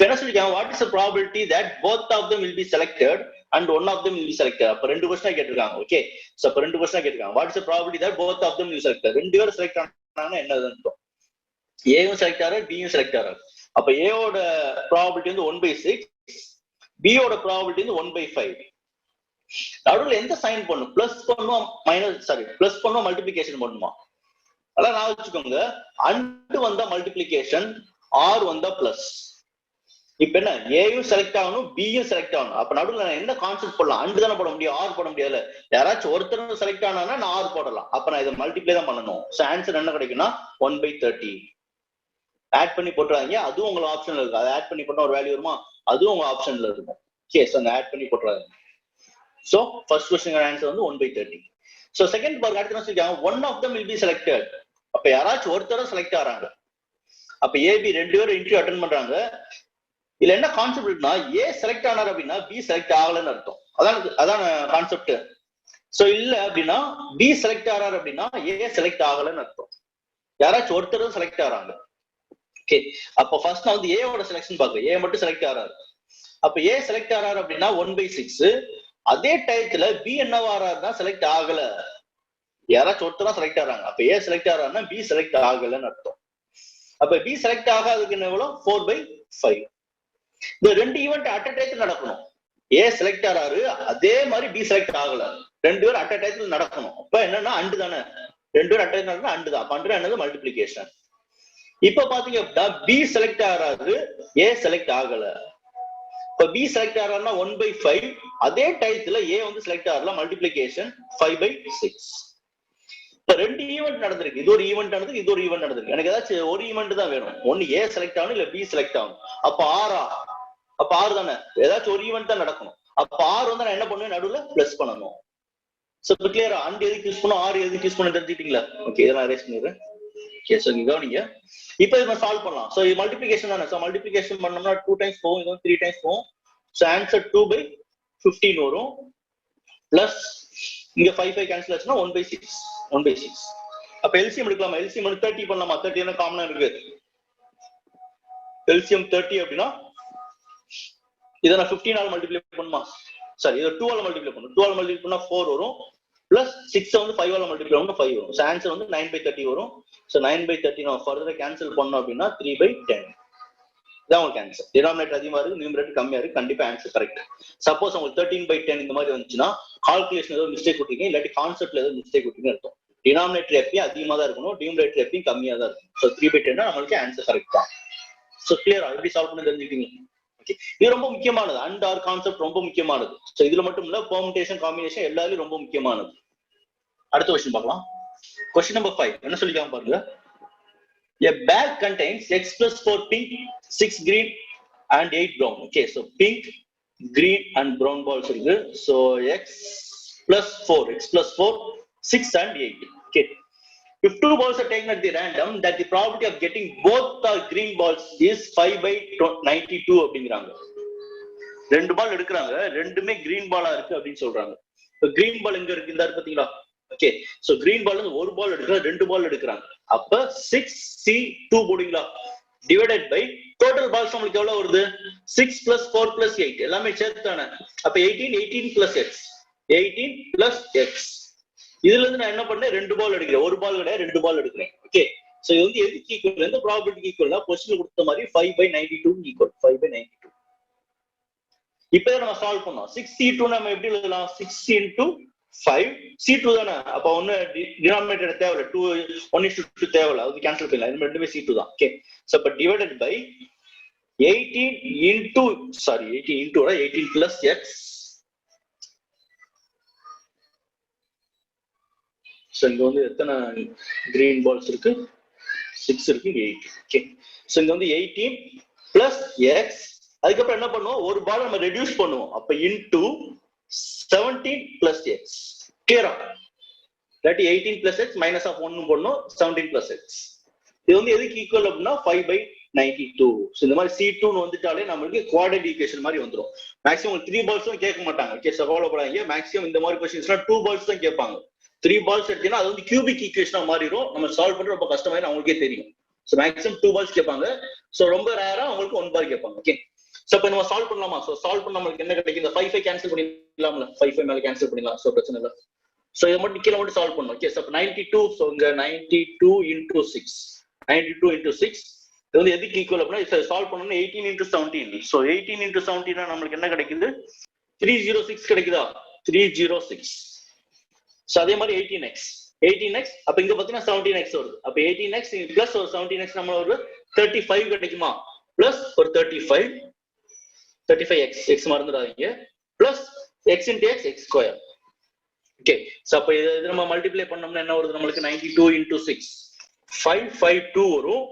என்ன சொல்லிருக்காங்க? What is the probability that both of them will be selected and one of them will be selected? அப்ப ரெண்டு क्वेश्चन கேட்டிருக்காங்க. ஓகே, சோ அப்ப ரெண்டு क्वेश्चन கேட்டிருக்காங்க. What is the probability that both of them will be selected? ரெண்டு பேரும் செலக்ட் ஆனாங்கன்னா என்ன அர்த்தம்? ஏவும் செலக்ட் ஆறாரு, பியும் செலக்ட் ஆறாரு. அப்ப ஏவோட ப்ராபபிலிட்டி வந்து 1/6, பியோட ப்ராபபிலிட்டி வந்து 1/5. நடுவுல எந்த சைன் பண்ணும்? பிளஸ் பண்ணும், மைனஸ் சாரி பிளஸ் பண்ணும், மல்டிபிளிகேஷன் பண்ணுமா? அதான் நான் வச்சுக்கோங்க, அண்ட் வந்தா மல்டிபிளிகேஷன், ஆர் வந்தா பிளஸ். இப்ப என்ன, ஏயும் செலக்ட் ஆகணும், பியும் செலக்ட் ஆகணும். அப்ப நடுவுல நான் என்ன கான்செப்ட் போடலாம்? அண்டு தானே போட முடியும், ஆர் போட முடியாது. யாராச்சும் ஒருத்தர் செலக்ட் ஆனா நான் ஆர் போடலாம். அப்ப நான் இதை மல்டிப்ளை தான் பண்ணணும். சோ ஆன்சர் என்ன கிடைக்கும்னா 1/30. ஆட் பண்ணி போட்டுறாங்க, அதுவும் உங்க ஆப்ஷன்ல இருக்கு. அதை ஆட் பண்ணி போட்டா ஒரு வேல்யூ வருமா? அதுவும் உங்க ஆப்ஷன்ல இருக்கும். ஓகே, சோ அந்த ஆட் பண்ணி போட்டுறாங்க. சோ ஃபர்ஸ்ட் क्वेश्चन ஆன்சர் வந்து 1/30. சோ செகண்ட் பார்ட் அடுத்து என்ன சொல்றாங்க? One of them will be selected. அப்ப யாராச்சும் ஒருத்தர செலக்ட் ஆறாங்க. அப்ப ஏபி ரெண்டு பேரும் இன்டர்வியூ அட்டென்ட் பண்றாங்க. இதுல என்ன கான்செப்ட்னா, ஏ செலக்ட் ஆனார் அப்படின்னா பி செலக்ட் ஆகலன்னு அர்த்தம். அதான் கான்செப்ட். சோ இல்ல அப்படின்னா பி செலக்ட் ஆறாரு அப்படின்னா ஏ செலக்ட் ஆகலன்னு அர்த்தம். யாராச்சும் ஒருத்தர் செலக்ட் ஆறாங்க. ஓகே, அப்ப ஃபர்ஸ்ட் நான் வந்து ஏவோட செலக்ஷன் பாக்குறேன். ஏ மட்டும் செலக்ட் ஆறாரு. அப்ப ஏ செலக்ட் ஆறாரு அப்படின்னா 1/6. அதே டயத்துல பி என்னவா ஆறாருன்னா செலக்ட் ஆகல. யாராச்சும் ஒருத்தரா செலக்ட் ஆறாங்க. அப்ப ஏ செலக்ட் ஆறாருன்னா பி செலக்ட் ஆகலன்னு அர்த்தம். அப்ப பி செலக்ட் ஆகாததுக்கு என்ன எவ்வளவு? 4/5. இந்த ரெண்டு ஈவெண்ட் அட் அ டைத்துல நடக்கணும். ஏ செலக்ட் ஆறாரு, அதே மாதிரி பி செலக்ட் ஆகல, ரெண்டு பேரும் அட் அ டைத்துல நடக்கணும். அப்ப என்னன்னா அண்டு தானே, ரெண்டு பேரும் அட் அ டைத்துல அண்டு தான். பண்ற என்னது? மல்டிபிளிகேஷன். இப்ப பாத்தீங்க அப்படின்னா பி செலக்ட் ஆறாரு, ஏ செலக்ட் ஆகல. இப்ப பி செலக்ட் ஆறாருன்னா 1/5, அதே டயத்துல ஏ வந்து செலக்ட் ஆகல, மல்டிபிளிகேஷன் 5/6. இப்ப ரெண்டு ஈவெண்ட் நடந்திருக்கு. இது ஒரு ஈவெண்ட் நடந்திருக்கு, இது ஒரு ஈவெண்ட் நடந்திருக்கு. எனக்கு ஏதாச்சும் ஒரு ஈவெண்ட் தான் வேணும். ஒன்னு ஏ செலக்ட் ஆகணும், இல்ல பி செலக்ட் ஆகணும். அப்ப ஆறு தானே, ஏதாச்சும் ஒரு ஈவெண்ட் தான் நடக்கணும். அப்ப ஆறு வந்து நான் என்ன பண்ணுவேன்? நடுவுல பிளஸ் பண்ணணும். சோ கிளியரா? அண்ட் எதுக்கு யூஸ் பண்ணும், ஆறு எதுக்கு யூஸ் பண்ண தெரிஞ்சுட்டீங்களா? ஓகே, இதெல்லாம் அரேஞ்ச் பண்ணிடுறேன். ஓகே, சோ நீங்க கவனிங்க. இப்போ இதை சால்வ் பண்ணலாம். சோ இது மல்டிபிளிகேஷன் தானே. சோ மல்டிபிளிகேஷன் பண்ணோம்னா 2 டைம்ஸ் போகும், இது 3 டைம்ஸ் போகும். சோ ஆன்சர் 2/15 வரும். பிளஸ் இங்க 5 கேன்சல் ஆச்சுன்னா 1/6. அப்ப எல்சிஎம் எடுக்கலாமா? எல்சிஎம் 30 பண்ணலாமா? 30 என்ன காமனா இருக்கு. எல்சிஎம் 30 அப்படின்னா இதை நான் 15 ஆல் மல்டிப்ளை பண்ணுமா? சாரி, இதை 2 ஆல் மல்டிப்ளை பண்ணும். 2 ஆல் மல்டிப்ளை பண்ணா 4 வரும். பிளஸ் 6 வந்து 5 ஆல் மல்டிப்ளை பண்ணா 5 வரும். சோ ஆன்சர் வந்து 9/30 வரும். சோ 9/30 நான் ஃபர்தரா கேன்சல் பண்ணோம் அப்படின்னா 3/10. இதான் உங்களுக்கு ஆன்சர். டினாமினேட்டர் அதிகமா இருக்கு, நியூமரேட்டர் கம்மியா இருக்கு, கண்டிப்பா ஆன்சர் கரெக்ட். சப்போஸ் உங்களுக்கு 13/10 இந்த மாதிரி வந்துச்சுன்னா கால்குலேஷன் ஏதோ மிஸ்டேக் கொடுத்தீங்க, இல்லாட்டி கான்செப்ட்ல ஏதோ மிஸ்டேக் கொடுத்தீங்கன்னு அர்த்தம். டினாமினேட்டர் எப்பயும் அதிகமா தான் இருக்கணும், நியூமரேட்டர் எப்பயும் கம்மியா தான் இருக்கும். சோ 3/10 நம்மளுக்கு ஆன்சர் கரெக்ட் தான். சோ கிளியரா? எப்படி சால்வ் பண்ணி தெரிஞ்சுக்கிட்டீங்க? ஓகே, இது ரொம்ப முக்கியமானது. அண்ட் ஆர் கான்செப்ட் ரொம்ப முக்கியமானது. சோ இதுல மட்டும் இல்ல, பெர்முடேஷன், காம்பினேஷன் எல்லாரும் ரொம்ப முக்கியமானது. அடுத்த क्वेश्चन பார்க்கலாம். क्वेश्चन நம்பர் 5 என்ன சொல்லிருக்காங்க பாருங்க. A bag contains x plus 4 pink, 6 green and 8 brown. Okay, so pink, green and brown balls இருக்கு. So x plus 4, 6 and 8. Okay, If two balls are taken at the random, that the probability of getting both the green balls is 5/92 அப்படிங்கிறாங்க. ரெண்டு பால் எடுக்கிறாங்க, ரெண்டுமே கிரீன் பாலா இருக்கு அப்படின்னு சொல்றாங்க. இப்போ கிரீன் பால் எங்க இருக்கு, இந்த பாத்தீங்களா? ஓகே, சோ கிரீன் பால் வந்து ஒரு பால் எடுக்கிறாங்க, ரெண்டு பால் எடுக்கிறாங்க. அப்ப 6C2 போடுங்களா, டிவைடட் பை டோட்டல் பால்ஸ் நம்மளுக்கு எவ்வளவு வருது? 6 + 4 + 8 எல்லாமே சேர்த்து தானே. அப்ப 18 + x 18 + x. இதுல இருந்து நான் என்ன பண்ணேன், ரெண்டு பால் எடுக்கிறேன், ஒரு பால் கிடையாது, ரெண்டு பால் எடுக்கிறேன். ஓகே, சோ இது வந்து எதுக்கு ஈக்குவல், எந்த ப்ராபபிலிட்டிக்கு ஈக்குவல்னா கொஸ்டின்ல கொடுத்த மாதிரி 5/92 ஈக்குவல் 5/92. இப்போ நம்ம சால்வ் பண்ணோம். 6C2 நம்ம எப்படி எழுதலாம்? 6 × 5 C2 தானே. அப்ப ஒன்னு டினாமினேட்டர் தேவையில்ல, 1:2 தேவையில்ல, அது கேன்சல் பண்ணலாம். இது ரெண்டுமே C2 தான். ஓகே, சோ அப்ப டிவைடட் பை 18 + x. சோ இங்க வந்து எத்தனை கிரீன் பால்ஸ் இருக்கு? 6 இருக்கு, 8. ஓகே, சோ இங்க வந்து 18 + x. அதுக்கப்புறம் என்ன பண்ணுவோம், ஒரு பால் நம்ம ரெடியூஸ் பண்ணுவோம். அப்ப இன்டு 17 + x. கிளியரா? இல்லாட்டி 18 + x மைனஸ் ஆஃப் 1 பண்ணணும், 17 + x. இது வந்து எதுக்கு ஈக்குவல் அப்படின்னா 5/92. இந்த மாதிரி C2 வந்துட்டாலே நம்மளுக்கு குவாட்ரேட்டிக் ஈக்குவேஷன் மாதிரி வந்துடும். மேக்ஸிமம் 3 பால்ஸும் கேட்க மாட்டாங்க. ஓகே, கவலைப்படாதீங்க. மேக்ஸிமம் இந்த மாதிரி கொஸ்டின்ஸ்னா 2 பால்ஸ் தான் கேட்பாங்க. 3 பால்ஸ் எடுத்தீங்கன்னா அது வந்து கியூபிக் ஈக்குவேஷனா மாறிடும். நம்ம சால்வ் பண்றது ரொம்ப கஷ்டமாயிரும், அவங்களுக்கே தெரியும். சோ மேக்ஸிமம் 2 பால்ஸ் கேட்பாங்க. சோ ரொம்ப ரேரா அவங்களுக்கு 1 பால் கேட்பாங்க. ஓகே, சோ இப்ப நம்ம சால்வ் பண்ணலாமா? சோ சால்வ் பண்ண நமக்கு என்ன கிடைக்கும்? இந்த 5 கேன்சல் பண்ணிடலாம்ல, 5 மேல கேன்சல் பண்ணிடலாம். சோ பிரச்சனை இல்ல. சோ இத மட்டும் கீழ மட்டும் சால்வ் பண்ணனும். Okay, so 92. சோ இங்க 92 × 6 92 × 6 இது வந்து எதுக்கு ஈக்குவல் அப்படினா இத சால்வ் பண்ணனும். 18 × 17. சோ 18 × 17 நமக்கு என்ன கிடைக்குது? 306 கிடைக்குதா? 306. சோ அதே மாதிரி 18x. அப்ப இங்க பாத்தீங்கன்னா 17x வருது. அப்ப 18x பிளஸ் ஒரு 17x நம்ம ஒரு 35 கிடைக்குமா? பிளஸ் ஒரு 35x மறந்துடாதீங்க, plus x × x x². Okay, so அப்ப இத நம்ம மல்டிப்ளை பண்ணோம்னா என்ன வருது நமக்கு? 92 × 6 552 வரும்,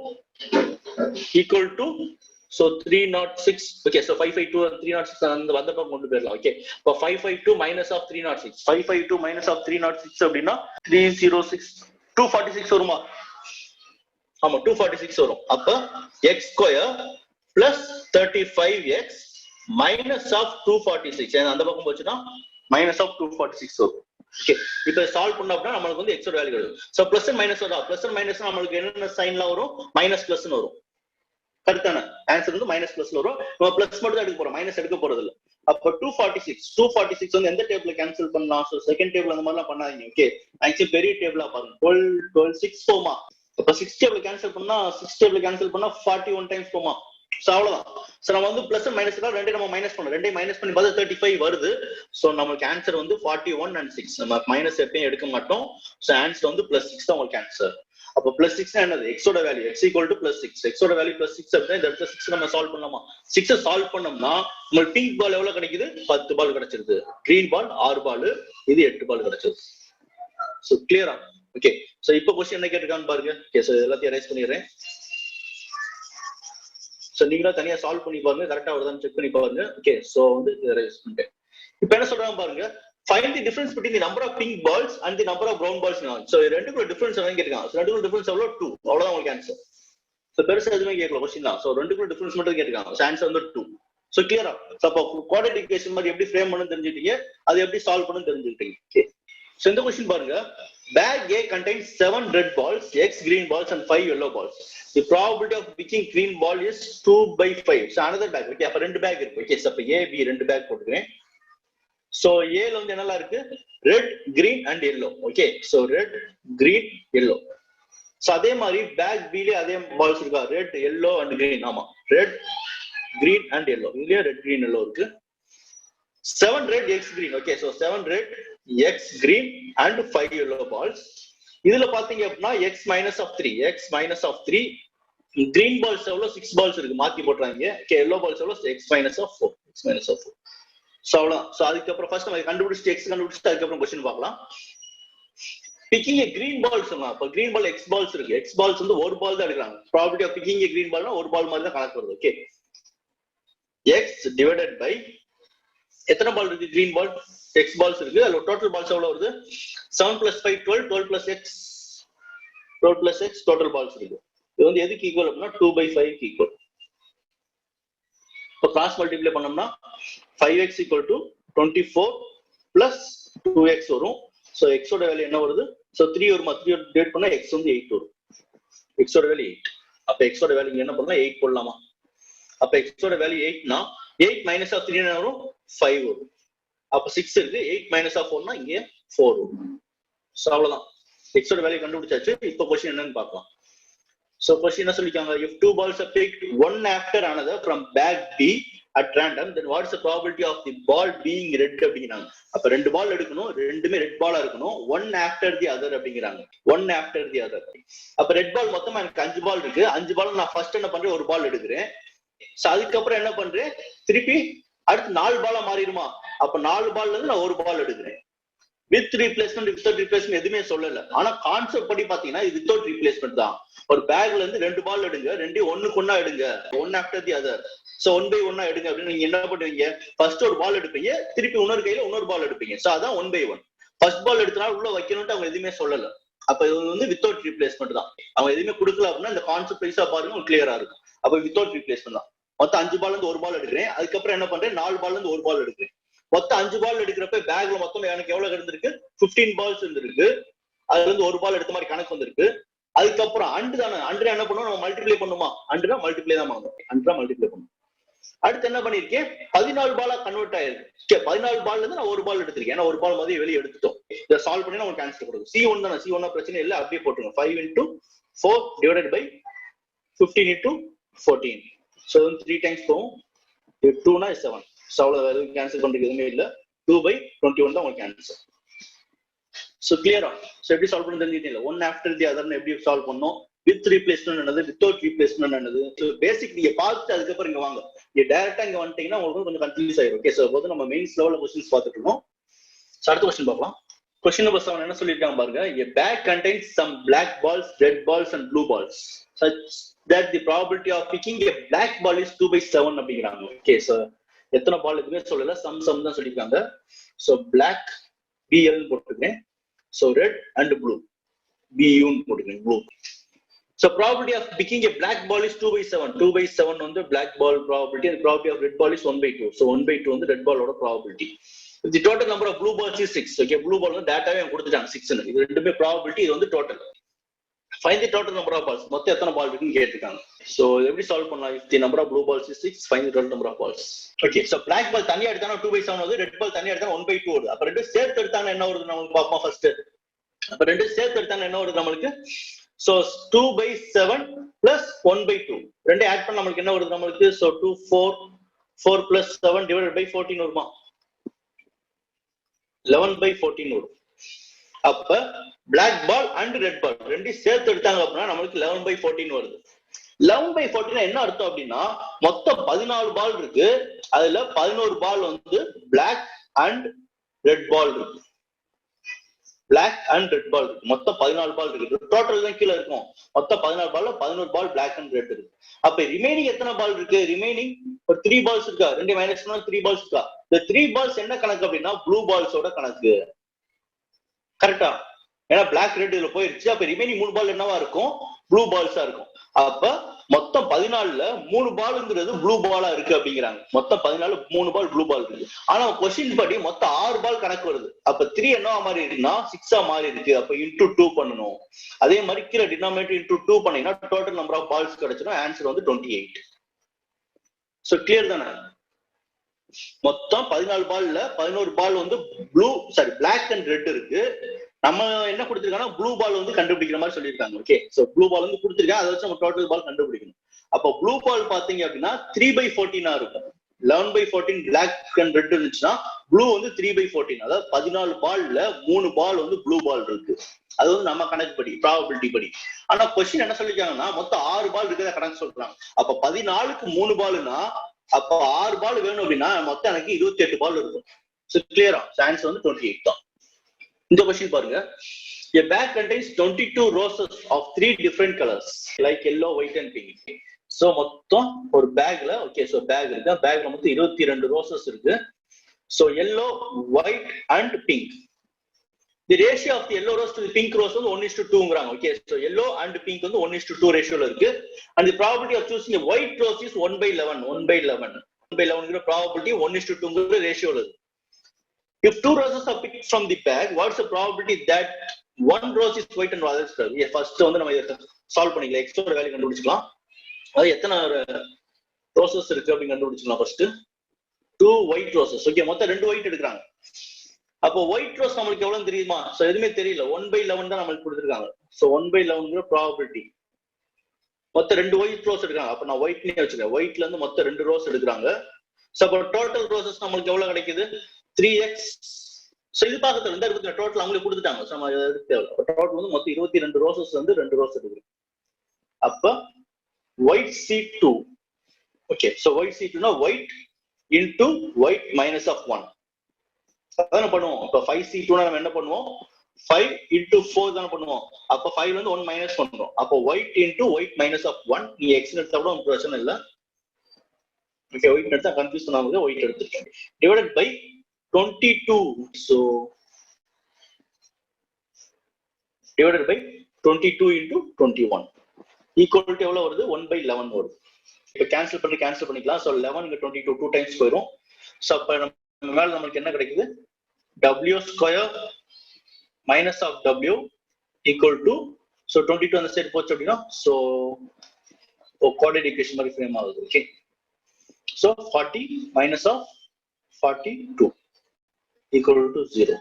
equal to so 306. Okay, so 552 306 அந்த வந்த பக்கம் கொண்டு போயிடலாம். ஓகே, அப்ப 552 மைனஸ் ஆஃப் 306 552 மைனஸ் ஆஃப் 306 அப்படின்னா 306 246 வருமா? ஆமா, 246 வரும். அப்ப x² plus 35x minus of 246 அந்த பக்கம் போச்சுன்னா மைனஸ் ஆஃப் 246 வரும். ஓகே, இப்போ சால்வ் பண்ணோம் அப்படின்னா நமக்கு வந்து x ஓட வேல்யூ வரும். சோ பிளஸ் அண்ட் மைனஸ் வரும். பிளஸ் அண்ட் மைனஸ் நமக்கு என்னென்ன சைன்லாம் வரும்? மைனஸ் பிளஸ்னு வரும். கரெக்டான ஆன்சர் வந்து மைனஸ் பிளஸ்ல வரும். நம்ம பிளஸ் மட்டும் தான் எடுக்க போறோம், மைனஸ் எடுக்க போறது இல்ல. அப்ப 246 வந்து எந்த டேபிள்ல கேன்சல் பண்ணலாம்? சோ செகண்ட் டேபிள் அந்த மாதிரிலாம் பண்ணாதீங்க. ஓகே, மேக்ஸிமம் பெரிய டேபிளா பாருங்க. 12 6 போமா. அப்ப 6 டேபிள் கேன்சல் பண்ணா 41 டைம்ஸ் போமா. சோ அவ்வளவுதான். சோ நம்ம வந்து பிளஸ் அண்ட் மைனஸ் ரெண்டே நம்ம மைனஸ் பண்ணோம். ரெண்டே மைனஸ் பண்ணி பார்த்தா 35 வருது. சோ நமக்கு ஆன்சர் வந்து 41 and 6. நம்ம மைனஸ் எப்பயும் எடுக்க மாட்டோம். சோ ஆன்சர் வந்து +6 தான் உங்களுக்கு ஆன்சர். அப்ப +6 என்னது? x ஓட வேல்யூ x = +6. x ஓட வேல்யூ +6 அப்படினா இந்த இடத்துல 6 நம்ம சால்வ் பண்ணலாமா? 6 சால்வ் பண்ணோம்னா உங்களுக்கு பிங்க் பால் எவ்வளவு கிடைக்குது? 10 பால் கிடைச்சிருது. கிரீன் பால் 6 பால், இது 8 பால் கிடைச்சிருது. சோ கிளியரா? ஓகே, சோ இப்போ क्वेश्चन என்ன கேட்டிருக்கான்னு பாருங்க. ஓகே, சோ எல்லாத்தையும் எரேஸ் பண்ணிடுறேன். சோ நீங்களா தனியா சால்வ் பண்ணி பாருங்க, கரெக்ட்டா வருதான்னு செக் பண்ணி பாருங்க. ஓகே, சோ வந்து எரேஸ் பண்ணிட்டேன். இப்போ என்ன சொல்றாங்க பாருங்க, find the difference between the number of pink balls and the number of brown balls. So ரெண்டுக்குள்ள டிஃபரன்ஸ் என்ன கேட்டிருக்காங்க? சோ ரெண்டுக்குள்ள டிஃபரன்ஸ் எவ்வளவு? 2. அவ்வளவுதான் உங்களுக்கு ஆன்சர். சோ பெருசா எதுவுமே கேட்கல क्वेश्चन தான். சோ ரெண்டுக்குள்ள டிஃபரன்ஸ் மட்டும் கேட்டிருக்காங்க. சோ ஆன்சர் வந்து 2. சோ கிளியரா? சோ அப்ப குவாட்ரேட்டிக் ஈக்குவேஷன் மாதிரி எப்படி ஃப்ரேம் பண்ணனும் தெரிஞ்சிட்டீங்க, அது எப்படி சால்வ் பண்ணனும் தெரிஞ்சிட்டீங்க. ஓகே, சோ இந்த क्वेश्चन பாருங்க. Bag A contains 7 red balls, 6 green balls and 5 yellow balls. The probability of picking green ball is 2/5. So another bag. Okay, அப்ப ரெண்டு பேக் இருக்கு. ஓகே, சோ அப்ப A B ரெண்டு பேக் போட்டுக்கிறேன். சோ A ல வந்து என்னலாம் இருக்கு? Red, green and yellow. Okay, so red, green, yellow. So அதே மாதிரி பேக் B ல அதே பால்ஸ் இருக்கா? Red, yellow and green. ஆமா, ரெட், கிரீன் அண்ட் yellow. இதுலயே ரெட், கிரீன், yellow இருக்கு. 7 red, x green. Okay, so 7 red, x green and 5 yellow balls. இதுல பாத்தீங்க அப்படின்னா x minus of 3 green balls எவ்வளவு? 6 balls இருக்கு, மாத்தி போட்டுறாங்க. Okay, yellow balls எவ்வளவு? x minus of 4. சோ அவ்வளவுதான். சோ அதுக்கப்புறம் ஃபர்ஸ்ட் நம்ம கண்டுபிடிச்சிட்டு x கண்டுபிடிச்சிட்டு அதுக்கப்புறம் क्वेश्चन பார்க்கலாம். பிக்கிங் a green ball சொன்னா, அப்ப green ball x balls இருக்கு. x balls வந்து ஒரு பால் தான் எடுக்கறாங்க. probability of picking a green ball னா ஒரு பால் மாதிரி தான் கணக்கு வருது. ஓகே, x divided by எத்தனை பால் இருக்கு? கிரீன் பால் x பால்ஸ் இருக்கு. அதுல டோட்டல் பால்ஸ் எவ்வளவு வருது? 7 + 5 12 12 + x 12 plus x total balls இருக்கு. இது வந்து எதுக்கு ஈக்குவல் அப்படின்னா 2/5 ஈக்குவல். இப்போ கிராஸ் மல்டிப்ளை பண்ணோம்னா 5x equal to 24 plus 2x வரும். ஸோ எக்ஸோட வேல்யூ என்ன வருது? ஸோ 3 வருமா, 3 டிவைட் பண்ணா x வந்து 8 வரும். எக்ஸோட வேல்யூ 8. அப்ப எக்ஸோட வேல்யூ என்ன பண்ணலாம்? 8 போடலாமா? அப்ப எக்ஸோட வேல்யூ 8னா 8 மைனஸ் ஆஃப் 3 என்ன வரும்? 5 வரும். அப்ப 6 இருக்கு. 8 மைனஸ் ஆஃப் 4னா இங்க 4 வரும். ஸோ அவ்வளவுதான், எக்ஸோட வேல்யூ கண்டுபிடிச்சாச்சு. இப்போ கொஸ்டின் என்னன்னு பார்க்கலாம். So question என்ன சொல்லிருக்காங்க? If two balls are picked one after another from bag B at random, then what is the probability of the ball being red அப்படிங்கிறாங்க. அப்ப ரெண்டு பால் எடுக்கணும், ரெண்டுமே ரெட் பாலா இருக்கணும். one after the other அப்படிங்கிறாங்க. one after the other. அப்ப ரெட் பால் மொத்தமா எனக்கு 5 பால் இருக்கு. 5 பால் நான் ஃபர்ஸ்ட் என்ன பண்றேன்? ஒரு பால் எடுக்கிறேன். சோ அதுக்கப்புறம் என்ன பண்றேன்? திருப்பி அடுத்து 4 பாலா மாறிடுமா? அப்ப 4 பால்ல இருந்து நான் ஒரு பால் எடுக்கிறேன். வித் ரீப்ளேஸ்மெண்ட் வித்தவுட் ரீப்ளேஸ்மெண்ட் எதுவுமே சொல்லல. ஆனா கான்செப்ட் படி பாத்தீங்கன்னா இது வித்தவுட் ரீப்ளேஸ்மெண்ட் தான். ஒரு பேக்ல இருந்து 2 பால் எடுங்க, ரெண்டையும் ஒண்ணுக்கு ஒண்ணா எடுங்க, one after the other. So 1 by 1 எடுங்க அப்படின்னு நீங்க என்ன பண்ணுவீங்க? ஃபர்ஸ்ட் ஒரு பால் எடுப்பீங்க, திருப்பி இன்னொரு கையில இன்னொரு பால் எடுப்பீங்க. சோ அதான் 1 by 1. ஃபர்ஸ்ட் பால் எடுத்தனால உள்ள வைக்கணும்னு அவங்க எதுவுமே சொல்லல. அப்ப இது வந்து வித்தவுட் ரீப்ளேஸ்மெண்ட் தான். அவங்க எதுவுமே கொடுக்கல அப்படின்னா இந்த கான்செப்ட் வைஸா பாருங்க உங்களுக்கு கிளியரா இருக்கும். அப்ப வித்தவுட் ரீப்ளேஸ்மெண்ட் தான். மொத்தம் 5 பால்ல இருந்து ஒரு பால் எடுக்கிறேன். அதுக்கப்புறம் என்ன பண்றேன்? 4 பால்ல இருந்து ஒரு பால் எடுக்கிறேன். மொத்தம் 5 பால் எடுக்கிறப்ப பேக்ல மொத்தம் எனக்கு எவ்வளவு இருந்திருக்கு? 15 பால்ஸ் இருந்திருக்கு. அதுல இருந்து ஒரு பால் எடுத்த மாதிரி கணக்கு வந்திருக்கு. அதுக்கப்புறம் அண்டு தானே, அண்டு என்ன பண்ணுவோம்? நம்ம மல்டிப்ளை பண்ணுமா? அண்டுனா மல்டிப்ளை தான் பண்ணணும். அண்டுனா மல்டிப்ளை பண்ணணும். அடுத்து என்ன பண்ணிருக்கேன்? 14 பாலா கன்வெர்ட் ஆயிருக்கு. 14 பால்ல இருந்து நான் ஒரு பால் எடுத்திருக்கேன். ஏன்னா ஒரு பால் மாதிரி வெளியே எடுத்துட்டோம். இதை சால்வ் பண்ணி உங்களுக்கு ஆன்சர் கொடுக்கும். C1 தானே, C1 பிரச்சனை இல்லை, அப்படியே போட்டுருங்க. 5 into 4 divided by 15 into 14. So 3 times போகும். 2னா 7. ஸோ அவ்வளவு வேற கேன்சல் பண்றதுக்கு எதுவுமே இல்லை. 2/21 தான் உங்களுக்கு ஆன்சர். ஸோ கிளியரா? ஸோ எப்படி சால்வ் பண்ண தெரிஞ்சுட்டீங்க? ஒன் ஆஃப்டர் தி அதர் எப்படி சால்வ் பண்ணோம்? வித் ரீப்ளேஸ்மெண்ட் என்னது, வித்தவுட் ரீப்ளேஸ்மெண்ட் என்னது, பேசிக் நீங்க பார்த்துட்டு அதுக்கப்புறம் இங்க வாங்க. நீங்க டைரக்டா இங்க வந்துட்டீங்கன்னா உங்களுக்கு கொஞ்சம் கன்ஃபியூஸ் ஆயிரும். ஓகே, ஸோ போது நம்ம மெயின்ஸ் லெவல்ல கொஸ்டின்ஸ் பார்த்துட்டு இருக்கோம். அடுத்த கொஸ்டின் பார்க்கலாம். கொஸ்டின் நம்பர் 7 என்ன சொல்லிருக்காங்க பாருங்க. A bag contains some black balls, red balls and blue balls such that the probability of picking a black ball is 2/7 அப்படிங்கிறாங்க. ஓகே, ஸோ எத்தனை பால் எதுவுமே சொல்லல, சம் தான் சொல்லிருக்காங்க. ஸோ பிளாக் BL போட்டுருக்கேன். So red and blue BU போட்டுருக்கேன். Blue. So probability of picking a black ball is 2/7. 2/7 வந்து black ball probability, and probability of red ball is 1/2. So 1/2 வந்து ரெட் பாலோட probability. The total number of blue balls is 6. Okay, blue ball வந்து டேட்டாவே கொடுத்துட்டாங்க 6. இது ரெண்டுமே probability, இது வந்து total. Find the total number of balls. மொத்தம் எத்தனை பால் இருக்குன்னு கேட்டிருக்காங்க. சோ எப்படி சால்வ் பண்ணலாம்? If the number of blue balls is 6, find the total number of balls. Okay, so black ball தனியா எடுத்தானா 2/7 வருது, red ball தனியா எடுத்தானா 1/2 வருது. அப்ப ரெண்டு சேர்த்து எடுத்தானா என்ன வருது நமக்கு பாப்போம் ஃபர்ஸ்ட். அப்ப ரெண்டு சேர்த்து எடுத்தானா என்ன வருது நமக்கு? So 2/7 plus 1/2. ரெண்டு ஆட் பண்ணா நமக்கு என்ன வருது நமக்கு? சோ 2 4 plus 7 divided by 14 வருமா? 11/14 வரும். அப்ப black ball and red ball ரெண்டு சேர்த்து எடுத்தாங்க அப்படின்னா நம்மளுக்கு 11/14 வருது. 11/14 என்ன அர்த்தம் அப்படின்னா மொத்தம் 14 பால் இருக்கு. அதுல 11 பால் வந்து பிளாக் அண்ட் ரெட் பால் இருக்கு. பிளாக் அண்ட் ரெட் பால் இருக்கு. மொத்தம் 14 பால் இருக்கு. டோட்டல் தான் கீழே இருக்கும். மொத்தம் 14 பால்ல 11 பால் பிளாக் அண்ட் ரெட் இருக்கு. அப்ப ரிமைனிங் எத்தனை பால் இருக்கு? ரிமைனிங் ஒரு 3 பால்ஸ் இருக்கா? 2 மைனஸ் 3 பால்ஸ் இருக்கா? இந்த 3 பால்ஸ் என்ன கணக்கு அப்படின்னா ப்ளூ பால்ஸோட கணக்கு. கரெக்டா? ஏன்னா பிளாக் ரெட் இதுல போயிருச்சு. அப்ப ரிமைனிங் 3 பால் என்னவா இருக்கும்? ப்ளூ பால்ஸா இருக்கும். அப்ப மொத்தம் 14ல 3 பால்ங்கிறது ப்ளூ பாலா இருக்கு அப்படிங்கிறாங்க. மொத்தம் 14 3 பால் ப்ளூ பால் இருக்கு. ஆனா கொஸ்டின் படி மொத்தம் 6 பால் கணக்கு வருது. அப்ப 3 என்னவா மாறி இருக்குன்னா 6ஆ மாறி இருக்கு. அப்ப இன்டூ 2 பண்ணணும். அதே மாதிரி கீழே டினாமினேட்டர் இன்டூ 2 பண்ணீங்கன்னா டோட்டல் நம்பர் ஆஃப் பால்ஸ் கிடைச்சிடும். ஆன்சர் வந்து 28. சோ கிளியர் தானே? மொத்தம் 14 பால்ல 11 பால் வந்து பிளாக் அண்ட் ரெட் இருக்கு. நம்ம என்ன கொடுத்திருக்காங்கன்னா ப்ளூ பால் வந்து கண்டுபிடிக்கிற மாதிரி சொல்லியிருக்காங்க. ஓகே, சோ ப்ளூ பால் வந்து கொடுத்திருக்காங்க. அதை வச்சு நம்ம டோட்டல் பால் கண்டுபிடிக்கணும். அப்ப ப்ளூ பால் பாத்தீங்க அப்படின்னா 3/14 இருக்கும். 11/14 பிளாக் அண்ட் ரெட் இருந்துச்சுன்னா ப்ளூ வந்து 3/14. அதாவது 14 பால்ல 3 பால் வந்து ப்ளூ பால் இருக்கு. அது வந்து நம்ம கணக்கு படி, ப்ராபபிலிட்டி படி. ஆனா கொஸ்டின் என்ன சொல்லிருக்காங்கன்னா மொத்தம் 6 பால் இருக்கிறத கணக்கு சொல்றாங்க. அப்ப 14க்கு 3 பால்னா அப்ப 6 பால் வேணும் அப்படின்னா மொத்தம் எனக்கு 28 பால் இருக்கும். சோ கிளியரா? ஆன்சர் வந்து 28 தான். இந்த கொஸ்டின் பாருங்க. A bag contains 22 roses of 3 different colors like yellow, white and pink. So மொத்தம் ஒரு பேக்ல, ஓகே, சோ பேக் இருக்கு. பேக்ல மொத்தம் 22 ரோசஸ் இருக்கு. So yellow, white and pink. the ratio of the yellow rose to the pink rose வந்து 1:2ங்கறாங்க. Okay, so yellow and pink வந்து 1:2 ரேஷியோல இருக்கு. And the probability of choosing a white rose is 1/11. 1/11ங்கற probability 1:2ங்கற ரேஷியோல இருக்கு. If two roses are picked from the bag, what's the probability that one rose is white and other is red? First வந்து நம்ம இத சால்வ் பண்ணிக்கலாம். x ஓட வேல்யூ கண்டுபிடிச்சுக்கலாம். அது எத்தனை ரோசஸ் இருக்கு அப்படி கண்டுபிடிச்சுக்கலாம். First 2 white roses. ஓகே, மொத்தம் 2 white எடுக்கறாங்க. அப்போ ஒயிட் ரோஸ் நமக்கு எவ்வளவு தெரியுமா? சோ எதுவுமே தெரியல. 1/11 தான் நமக்கு கொடுத்திருக்காங்க. சோ 1/11ங்கற ப்ராபபிலிட்டி. மொத்தம் 2 ஒயிட் ரோஸ் எடுக்கறாங்க. அப்ப நான் ஒயிட்னே வச்சுக்கிறேன். ஒயிட்ல இருந்து மொத்தம் 2 ரோஸ் எடுக்கறாங்க. சோ அப்ப டோட்டல் ரோசஸ் நமக்கு எவ்வளவு கிடைக்குது? 3x. சோ இது பக்கத்துல இந்த இடத்துல டோட்டல் அவங்களே கொடுத்துட்டாங்க. சோ நம்ம எடுத்து தேவை. டோட்டல் வந்து மொத்தம் 22 ரோசஸ் வந்து 2 ரோஸ் எடுக்கறோம். அப்ப white C2. Okay, so white C2 னா white into white minus of 1. அதான பண்ணுவோம். அப்ப 5C2 னா நம்ம என்ன பண்ணுவோம்? 5 into 4 தான பண்ணுவோம். அப்ப 5 ல இருந்து 1 மைனஸ் பண்றோம். அப்ப white into white minus of 1. நீ x எடுத்தா கூட ஒண்ணும் பிரச்சனை இல்ல. ஓகே, white எடுத்தா கன்ஃபியூஸ் பண்ணாம white எடுத்துட்டேன். Divided by 22. So divided by 22 into 21 equal to எவ்வளவு வருது? 1/11 வருது. இப்ப கேன்சல் பண்ணிக்கலாம். So 11 இங்க 22 2 டைம்ஸ் போயிடும். So அப்ப நம்ம மேல நமக்கு என்ன கிடைக்குது? w square minus of w equal to, so 22 அந்த சைடு போச்சு அப்படினா so quadratic equation மாதிரி ஃப்ரேம் ஆகுது. Okay, so 40 minus of 42 equal to 0.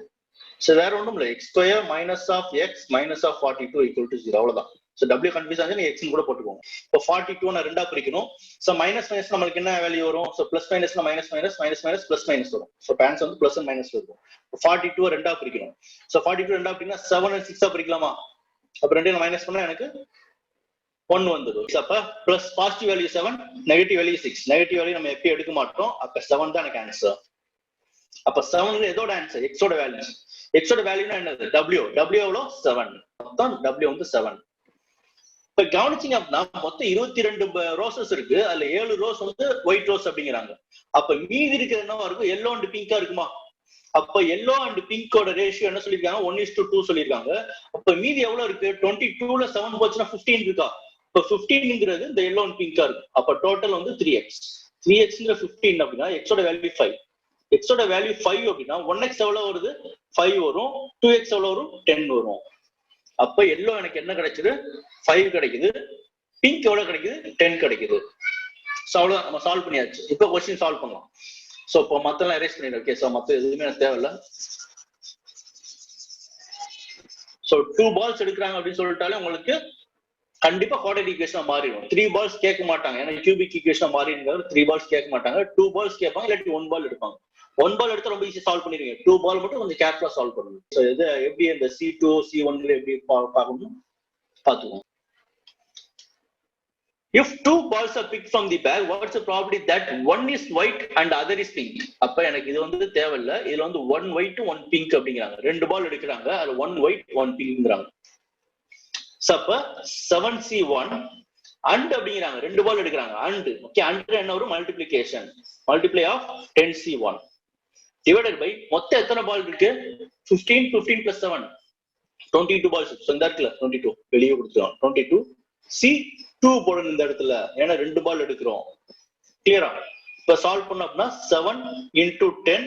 so வேற ஒண்ணும் இல்ல, x square minus of x minus of 42 equal to 0. அவ்வளவுதான். so w கன்ஃபியூஸ் ஆகுது, நீங்க x ன்னு கூட போட்டுக்கோங்க. இப்போ 42 நான் ரெண்டா பிரிக்கணும். so மைனஸ் மைனஸ் நமக்கு என்ன வேல்யூ வரும்? so பிளஸ் மைனஸ்னா minus minus minus minus plus minus வரும். so ஆன்சர் வந்து பிளஸ் அண்ட் மைனஸ் இருக்கும். 42 ரெண்டா பிரிக்கணும். so 42 ரெண்டா பிரிக்கனா 7 and 6 ஆ பிரிக்கலாமா? அப்ப ரெண்டையும் மைனஸ் பண்ணா எனக்கு 1 வந்துடும். அப்ப plus positive value 7, negative value 6. Negative value நம்ம எப்பயும் எடுக்க மாட்டோம். அப்ப 7 தான் எனக்கு ஆன்சர். அப்ப 7 எதோட ஆன்சர்? x ஓட வேல்யூ. x ஓட வேல்யூனா என்னது? w. w எவ்வளவு? 7. மொத்தம் w வந்து 7. இப்ப கவனிச்சீங்க அப்படின்னா மொத்தம் 22 ரோசஸ் இருக்கு. அதுல 7 ரோஸ் வந்து ஒயிட் ரோஸ் அப்படிங்கிறாங்க. அப்ப மீதி இருக்கிற என்னவா இருக்கும்? எல்லோ அண்ட் பிங்கா இருக்குமா? அப்ப எல்லோ அண்ட் பிங்கோட ரேஷியோ என்ன சொல்லிருக்காங்க? 1:2 சொல்லிருக்காங்க. அப்ப மீதி எவ்வளவு இருக்கு? 22ல 7 போச்சுன்னா 15 இருக்கா? இப்ப 15ங்கிறது இந்த எல்லோ அண்ட் பிங்கா இருக்கு. அப்ப டோட்டல் வந்து 3x. 3xங்கிற 15 அப்படின்னா x ஓட வேல்யூ 5. x ஓட வேல்யூ 5 அப்படின்னா 1x எவ்வளவு வருது? 5 வரும். 2x எவ்வளவு வரும்? 10 வரும். அப்ப எல்லோ எனக்கு என்ன கிடைக்குது? 5 கிடைக்குது. பிங்க் எவ்வளவு கிடைக்குது? 10 கிடைக்குது. சோ அவ்வளவுதான், நம்ம சால்வ் பண்ணியாச்சு. இப்போ क्वेश्चन சால்வ் பண்ணலாம். சோ இப்போ மத்தெல்லாம் எரேஸ் பண்ணிடுறேன். ஓகே, சோ மத்த எதுவுமே எனக்கு தேவையில்ல. சோ 2 பால்ஸ் எடுக்கிறாங்க அப்படின்னு சொல்லிட்டாலே உங்களுக்கு கண்டிப்பா குவாட்ரேட்டிக் ஈக்குவேஷனா மாறிடும். 3 பால்ஸ் கேட்க மாட்டாங்க. ஏன்னா கியூபிக் ஈக்குவேஷனா மாறிடுங்க. 3 பால்ஸ் கேட்க மாட்டாங்க. 2 பால்ஸ் கேட்பாங்க, இல்லாட்டி 1 பால் எடுப்பாங்க. 1 பால் எடுத்தா ரொம்ப ஈஸியா சால்வ் பண்ணிடுவீங்க. 2 பால் மட்டும் கொஞ்சம் கேர்ஃபுல்லா சால்வ் பண்ணுங்க. சோ இது எப்படி இந்த C2 C1 எப்படி பார்க்கணும் பாத்துக்கோங்க. If 2 balls are picked from the bag, what's the probability that one is white and other is pink? அப்ப எனக்கு இது வந்து தேவையில்ல. இதுல வந்து 1 white 1 pink அப்படிங்கிறாங்க. 2 பால் எடுக்கிறாங்க, அதுல 1 white 1 pinkங்கறாங்க. சோ அப்ப 7C1 and அப்படிங்கிறாங்க. 2 பால் எடுக்கிறாங்க and. ஓகே, and என்ன வரும்? Multiplication. Multiply of 10C1 divided by மொத்தம் எத்தனை பால் இருக்கு? 15 15 plus 7 22 பால்ஸ். சோ இந்த இடத்துல 22 வெளியே கொடுத்துறோம். 22 C2 போடணும் இந்த இடத்துல. ஏன்னா 2 பால் எடுக்கிறோம். கிளியரா? இப்ப சால்வ் பண்ண அப்படின்னா 7 into 10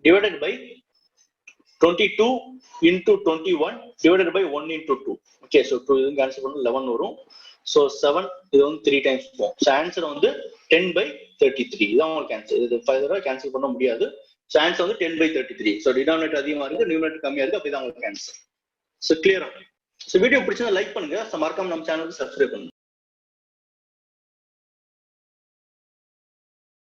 divided by 22 into 21 divided by 1 into 2. Okay, so 2 இது கேன்சல் பண்ணா 11 வரும். சோ 7 இது வந்து 3 டைம்ஸ் போகும். சோ ஆன்சர் வந்து 10/33. இதான் உங்களுக்கு ஆன்சர். இது ஃபர்தரா கேன்சல் பண்ண முடியாது. சோ ஆன்சர் வந்து 10/33. சோ டினாமினேட்டர் அதிகமா இருக்கு, நியூமரேட்டர் கம்மியா இருக்கு. அப்ப இதான் உங்களுக்கு ஆன்சர். சோ கிளியரா? சோ வீடியோ பிடிச்சா லைக் பண்ணுங்க. மறக்காம நம்ம சேனலுக்கு சப்ஸ்கிரைப் பண்ணுங்க.